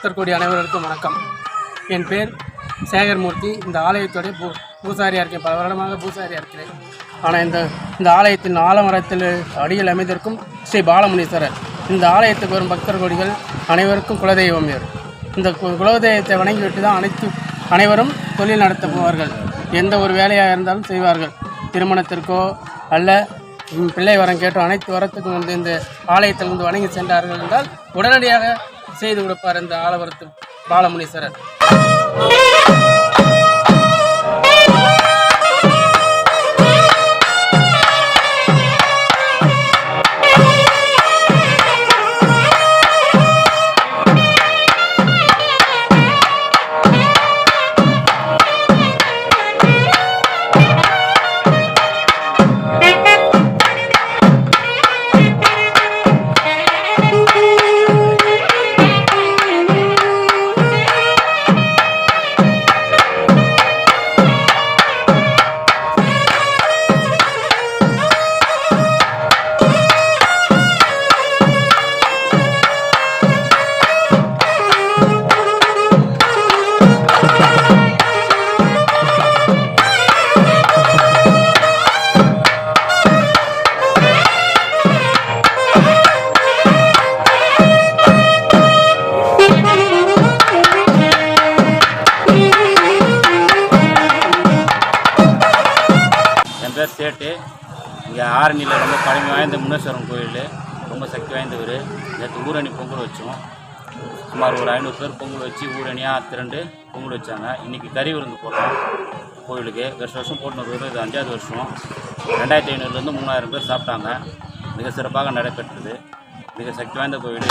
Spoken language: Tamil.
பக்தர் கோடி அனைவருக்கும் வணக்கம். என் பேர் சேகர்மூர்த்தி. இந்த ஆலயத்துடைய பூசாரியாக இருக்கேன். பல வருடமாக பூசாரியாக இருக்கிறேன். ஆனால் இந்த ஆலயத்தின் ஆலமரத்தில் அடியில் அமைந்திருக்கும் ஸ்ரீ பாலமுனீஸ்வரர். இந்த ஆலயத்துக்கு வரும் பக்தர் கோடிகள் அனைவருக்கும் குலதெய்வம் வேறு. இந்த குலதெய்வத்தை வணங்கிவிட்டு தான் அனைவரும் தொழில் நடத்த போவார்கள். எந்த ஒரு வேலையாக இருந்தாலும் செய்வார்கள். திருமணத்திற்கோ அல்ல பிள்ளை வரம் கேட்டோ அனைத்து வரத்துக்கும் வந்து இந்த ஆலயத்தில் வந்து வணங்கி சென்றார்கள் என்றால் உடனடியாக செய்து கொடுப்பார் இந்த ஆலமரத்து பாலமுனீஸ்வரர். பேர் சேட்டு. இங்கே ஆரணியில் ரொம்ப பழமை வாய்ந்த முனீஸ்வரன் கோயில், ரொம்ப சக்தி வாய்ந்தவர். நேற்று ஊரணி பொங்கல் வச்சோம். சுமார் ஒரு 500 பேர் பொங்கல் வச்சு ஊரணியாக திரண்டு பொங்கல் வச்சாங்க. இன்றைக்கி கறி விருந்து போடுறோம் கோயிலுக்கு. வருஷம் போட்டு வருது. இது 5வது வருஷம். 2500 3000 பேர் சாப்பிட்டாங்க. மிக சிறப்பாக நடைபெற்றது. மிக சக்தி வாய்ந்த கோயில்.